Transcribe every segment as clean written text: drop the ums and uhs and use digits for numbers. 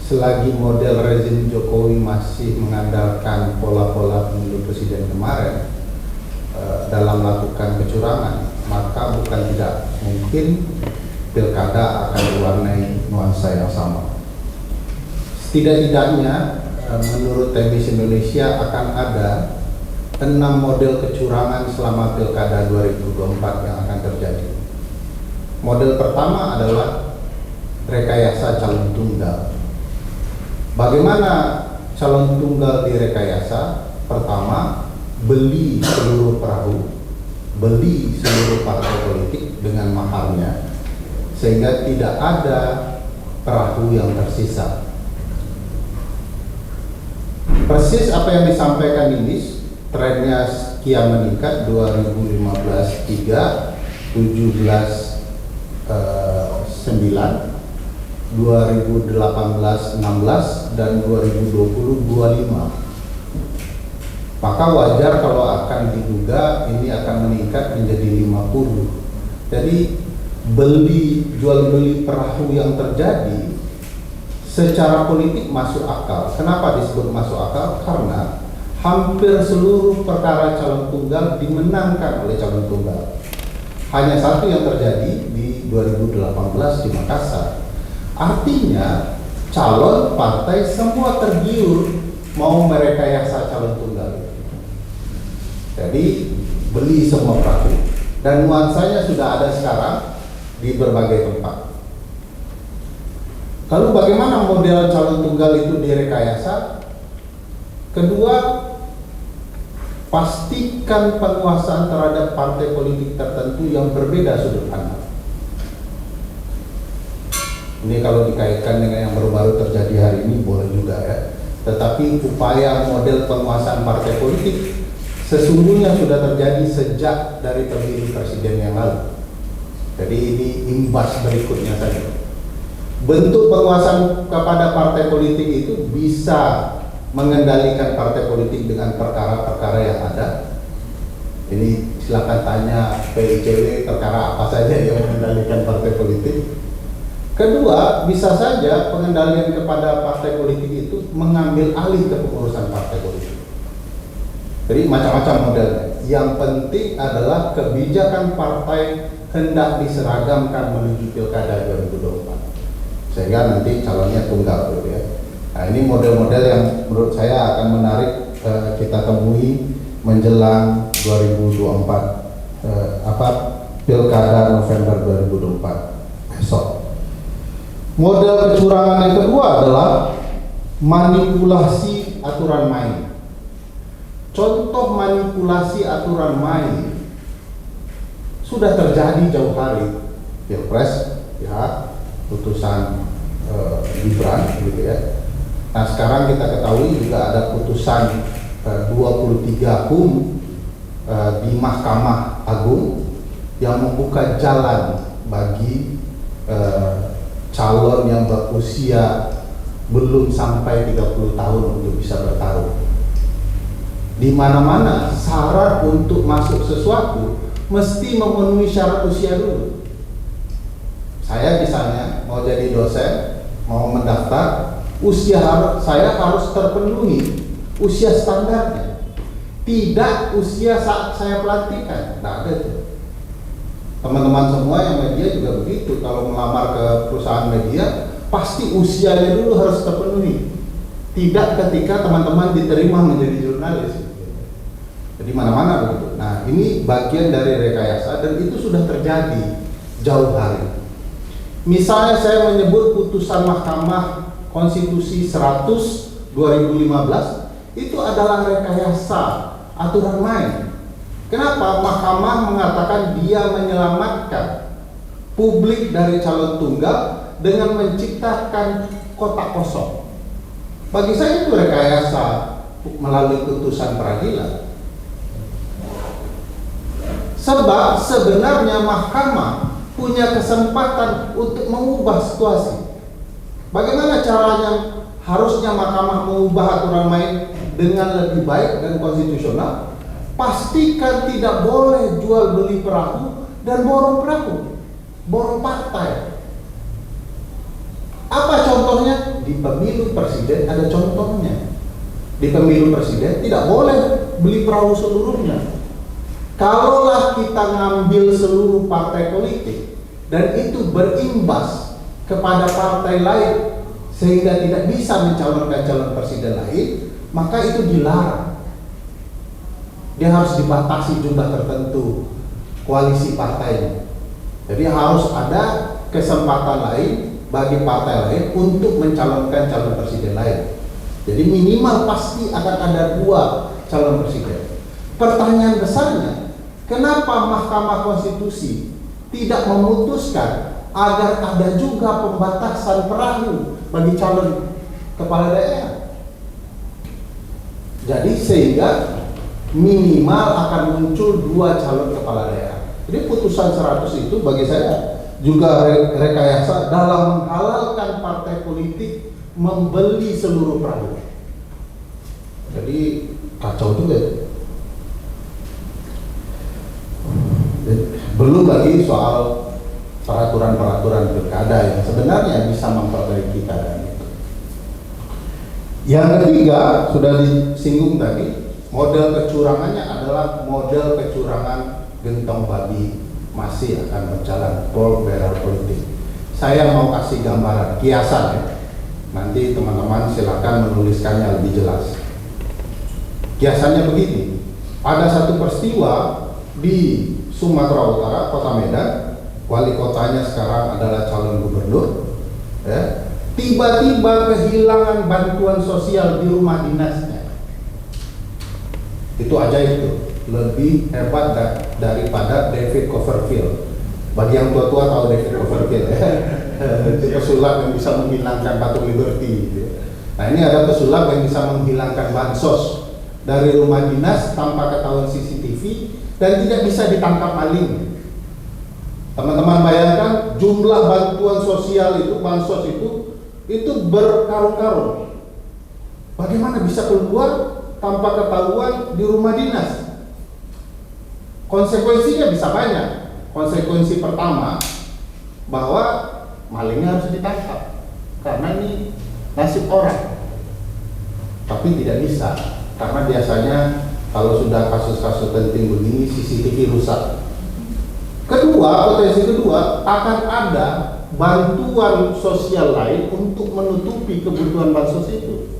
selagi model rezim Jokowi masih mengandalkan pola-pola pemilu presiden kemarin dalam melakukan kecurangan, maka bukan tidak mungkin pilkada akan diwarnai nuansa yang sama. Setidak-tidaknya menurut Temis Indonesia akan ada 6 model kecurangan selama pilkada 2024 yang akan terjadi. Model pertama adalah rekayasa calon tunggal. Bagaimana calon tunggal direkayasa? Pertama, beli seluruh perahu, beli seluruh partai politik dengan maharnya, sehingga tidak ada perahu yang tersisa. Persis apa yang disampaikan ini, trennya kian meningkat 2015 3, 17 9, 2018 16, dan 2020 25. Maka wajar kalau akan diduga ini akan meningkat menjadi 50. Jadi jual beli perahu yang terjadi secara politik masuk akal. Kenapa disebut masuk akal? Karena hampir seluruh perkara calon tunggal dimenangkan oleh calon tunggal. Hanya satu yang terjadi di 2018 di Makassar. Artinya calon partai semua tergiur mau merekayasa calon tunggal. Jadi beli semua perahu, dan nuansanya sudah ada sekarang di berbagai tempat. Lalu bagaimana model calon tunggal itu direkayasa? Kedua, pastikan penguasaan terhadap partai politik tertentu yang berbeda sudut pandang. Ini kalau dikaitkan dengan yang baru-baru terjadi hari ini boleh juga ya. Tetapi upaya model penguasaan partai politik sesungguhnya sudah terjadi sejak dari pemilu presiden yang lalu. Jadi ini imbas berikutnya saja. Bentuk penguasaan kepada partai politik itu bisa mengendalikan partai politik dengan perkara-perkara yang ada. Ini silakan tanya PICW perkara apa saja yang mengendalikan partai politik. Kedua, bisa saja pengendalian kepada partai politik itu mengambil alih kepengurusan partai politik. Jadi macam-macam modelnya. Yang penting adalah kebijakan partai hendak diseragamkan menuju pilkada 2024. Sehingga nanti calonnya tunggal gitu ya. Nah, ini model-model yang menurut saya akan menarik kita temui menjelang 2024 pilkada November 2024 besok. Model kecurangan yang kedua adalah manipulasi aturan main. Contoh manipulasi aturan main sudah terjadi jauh hari. Pilpres, ya, putusan Gibran, gitu ya. Nah, sekarang kita ketahui juga ada putusan 23 HUM di Mahkamah Agung yang membuka jalan bagi calon yang berusia belum sampai 30 tahun untuk bisa bertarung. Di mana-mana syarat untuk masuk sesuatu mesti memenuhi syarat usia dulu. Saya misalnya mau jadi dosen, mau mendaftar, saya harus terpenuhi usia standarnya. Tidak usia saat saya pelantikan. Nah, ada itu. Teman-teman semua yang media juga begitu. Kalau melamar ke perusahaan media, pasti usianya dulu harus terpenuhi. Tidak ketika teman-teman diterima menjadi jurnalis. Jadi mana-mana begitu. Nah, ini bagian dari rekayasa dan itu sudah terjadi jauh hari. Misalnya saya menyebut putusan Mahkamah Konstitusi 100 2015 itu adalah rekayasa aturan main. Kenapa? Mahkamah mengatakan dia menyelamatkan publik dari calon tunggal dengan menciptakan kotak kosong. Bagi saya itu rekayasa melalui putusan peradilan. Sebab sebenarnya mahkamah punya kesempatan untuk mengubah situasi. Bagaimana caranya? Harusnya mahkamah mengubah aturan main dengan lebih baik dan konstitusional. Pastikan tidak boleh jual beli perahu dan borong partai. Apa contohnya? di pemilu presiden ada contohnya. Di pemilu presiden tidak boleh beli perahu seluruhnya. Kalaulah kita ngambil seluruh partai politik dan itu berimbas kepada partai lain sehingga tidak bisa mencalonkan calon presiden lain, maka itu dilarang. Dia harus dibatasi jumlah tertentu koalisi partainya. Jadi harus ada kesempatan lain bagi partai lain untuk mencalonkan calon presiden lain. Jadi minimal pasti akan ada 2 calon presiden. Pertanyaan besarnya, kenapa Mahkamah Konstitusi tidak memutuskan agar ada juga pembatasan perahu bagi calon kepala daerah? Jadi sehingga minimal akan muncul 2 calon kepala daerah. Jadi putusan 100 itu bagi saya juga rekayasa dalam menghalalkan partai politik membeli seluruh perahu. Jadi kacau juga. Belum lagi soal peraturan-peraturan pilkada yang sebenarnya bisa memperbaiki keadaan itu. Yang ketiga sudah disinggung tadi, model kecurangannya adalah model kecurangan gentong babi masih akan berjalan poll bearer politik. Saya mau kasih gambaran kiasan ya. Nanti teman-teman silakan menuliskannya lebih jelas. Kiasannya begini, ada satu peristiwa di Sumatera Utara, Kota Medan, wali kotanya sekarang adalah calon gubernur, ya, tiba-tiba kehilangan bantuan sosial di rumah dinasnya. Itu ajaib itu, lebih hebat daripada David Copperfield. Bagi yang tua-tua tahu David Copperfield ya. Itu pesulap yang bisa menghilangkan Batu Liberty gitu. Nah ini ada pesulap yang bisa menghilangkan bansos dari rumah dinas tanpa ketahuan CCTV dan tidak bisa ditangkap maling. Teman-teman bayangkan jumlah bantuan sosial itu, bansos itu berkarung-karung. Bagaimana bisa keluar tanpa ketahuan di rumah dinas? Konsekuensinya bisa banyak. Konsekuensi pertama bahwa malingnya harus ditangkap karena ini nasib orang. Tapi tidak bisa karena biasanya kalau sudah kasus-kasus penting begini CCTV rusak. Kedua, potensi kedua akan ada bantuan sosial lain untuk menutupi kebutuhan bansos itu.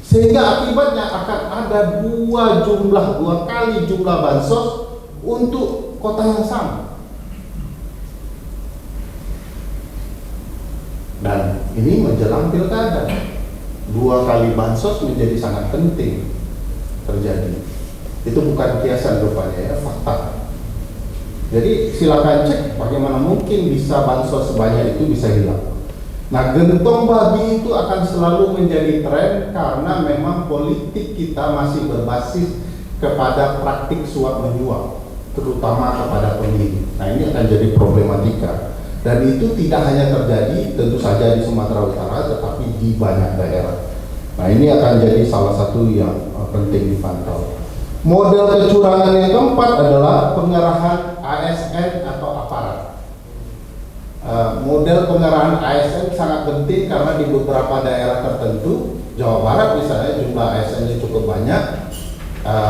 Sehingga akibatnya akan ada dua kali jumlah bansos untuk kota yang sama. Dan ini menjelang pilkada, 2 kali bansos menjadi sangat penting terjadi. Itu bukan kiasan rupanya ya, fakta. Jadi silakan cek bagaimana mungkin bisa bansos sebanyak itu bisa hilang. Nah, gentong babi itu akan selalu menjadi tren karena memang politik kita masih berbasis kepada praktik suap menyuap, terutama kepada pemilih. Nah, ini akan jadi problematika. Dan itu tidak hanya terjadi tentu saja di Sumatera Utara, tetapi di banyak daerah. Nah, ini akan jadi salah satu yang penting dipantau. Model kecurangan yang keempat adalah pengerahan ASN atau aparat. Model pengerahan ASN sangat penting karena di beberapa daerah tertentu, Jawa Barat misalnya jumlah ASN-nya cukup banyak,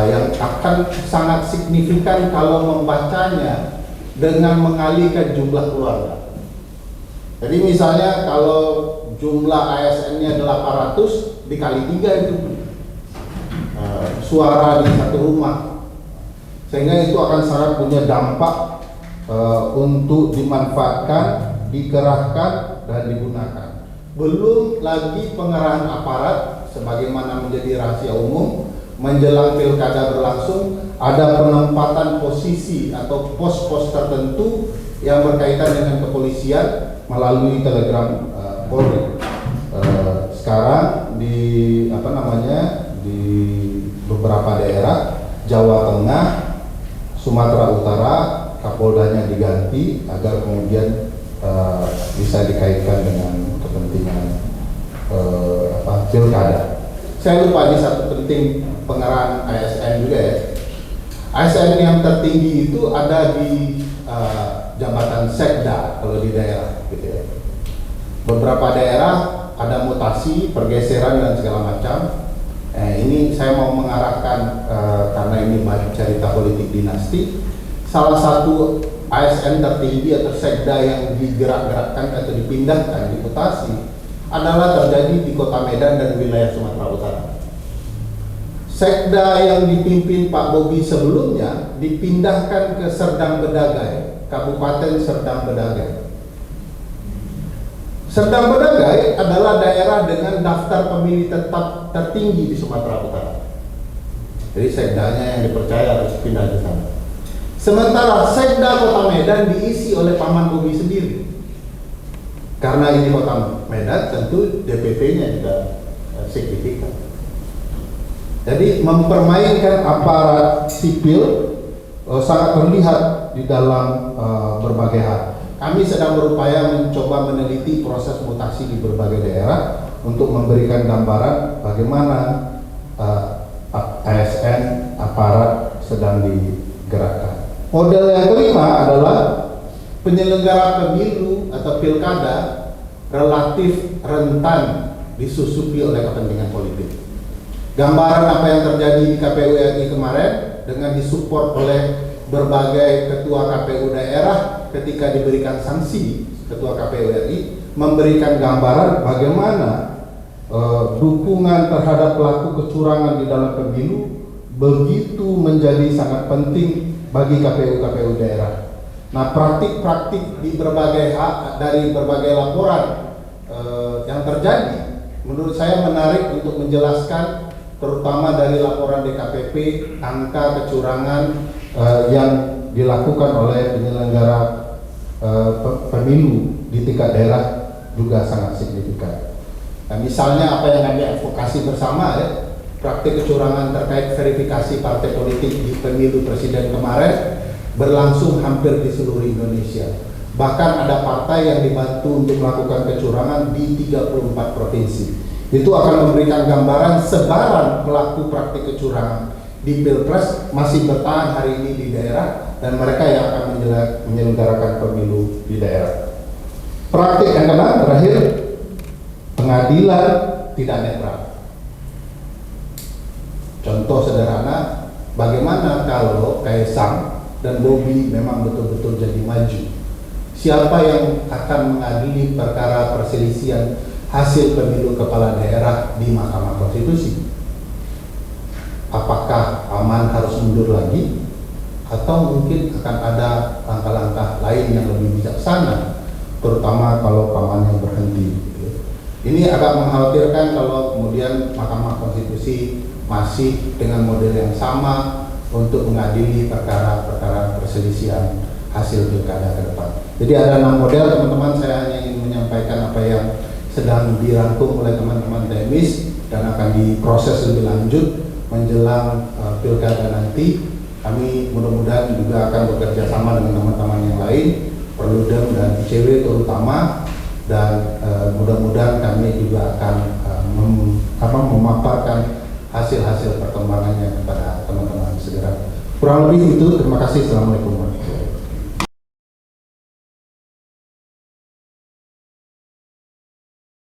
yang akan sangat signifikan kalau membacanya dengan mengalihkan jumlah keluarga. Jadi misalnya kalau jumlah ASN-nya 800 dikali 3 itu suara di satu rumah, sehingga itu akan sangat punya dampak untuk dimanfaatkan, dikerahkan dan digunakan. Belum lagi pengerahan aparat sebagaimana menjadi rahasia umum menjelang pilkada berlangsung, ada penempatan posisi atau pos-pos tertentu yang berkaitan dengan kepolisian melalui telegram Polri. Sekarang di di beberapa daerah Jawa Tengah, Sumatera Utara, Kapoldanya diganti agar kemudian bisa dikaitkan dengan kepentingan pilkada. Saya lupa di satu penting pengerahan ASN juga ya. ASN yang tertinggi itu ada di jabatan sekda kalau di daerah gitu ya. Beberapa daerah ada mutasi, pergeseran dan segala macam. Ini saya mau mengarahkan karena ini banyak cerita politik dinasti. Salah satu ASN tertinggi atau sekda yang digerak-gerakkan atau dipindahkan, dimutasi adalah terjadi di Kota Medan dan wilayah Sumatera Utara. Sekda yang dipimpin Pak Bobi sebelumnya dipindahkan ke Serdang Bedagai, Kabupaten Serdang Bedagai. Serdang Bedagai adalah daerah dengan daftar pemilih tetap tertinggi di Sumatera Utara. Jadi sekdanya yang dipercaya harus pindah ke sana. Sementara sekda Kota Medan diisi oleh Paman Bobi sendiri. Karena ini Kota Medan, tentu DPT-nya juga signifikan. Jadi mempermainkan aparat sipil sangat terlihat di dalam berbagai hal. Kami sedang berupaya mencoba meneliti proses mutasi di berbagai daerah untuk memberikan gambaran bagaimana ASN aparat sedang digerakkan. Model yang kelima adalah penyelenggara pemilu atau pilkada relatif rentan disusupi oleh kepentingan politik. Gambaran apa yang terjadi di KPU RI kemarin dengan disupport oleh berbagai ketua KPU daerah ketika diberikan sanksi, ketua KPU RI memberikan gambaran bagaimana dukungan terhadap pelaku kecurangan di dalam pemilu begitu menjadi sangat penting bagi KPU daerah. Nah, praktik-praktik di berbagai dari berbagai laporan yang terjadi menurut saya menarik untuk menjelaskan, terutama dari laporan DKPP, angka kecurangan yang dilakukan oleh penyelenggara pemilu di tingkat daerah juga sangat signifikan. Nah, misalnya apa yang kami advokasi bersama ya, praktik kecurangan terkait verifikasi partai politik di pemilu presiden kemarin berlangsung hampir di seluruh Indonesia. Bahkan ada partai yang dibantu untuk melakukan kecurangan di 34 provinsi. Itu akan memberikan gambaran sebaran pelaku praktik kecurangan di Pilpres masih bertahan hari ini di daerah dan mereka yang akan menyelenggarakan pemilu di daerah. Praktik yang keenam terakhir, pengadilan tidak netral. Contoh sederhana, bagaimana kalau Kaisang dan Bobi memang betul-betul jadi maju? Siapa yang akan mengadili perkara perselisihan hasil pemilu kepala daerah di Mahkamah Konstitusi? Apakah Paman harus mundur lagi? Atau mungkin akan ada langkah-langkah lain yang lebih bijaksana, terutama kalau Paman yang berhenti? Ini agak mengkhawatirkan kalau kemudian Mahkamah Konstitusi masih dengan model yang sama untuk mengadili perkara-perkara perselisihan hasil pilkada ke depan. Jadi ada 6 model teman-teman, saya hanya ingin menyampaikan apa yang sedang dirangkum oleh teman-teman Demis dan akan diproses lebih lanjut menjelang pilkada nanti. Kami mudah-mudahan juga akan bekerja sama dengan teman-teman yang lain, Perludem dan ICW terutama, dan mudah-mudahan kami juga akan memaparkan hasil-hasil perkembangannya kepada teman-teman segera. Kurang lebih itu, terima kasih. Assalamualaikum warahmatullahi wabarakatuh.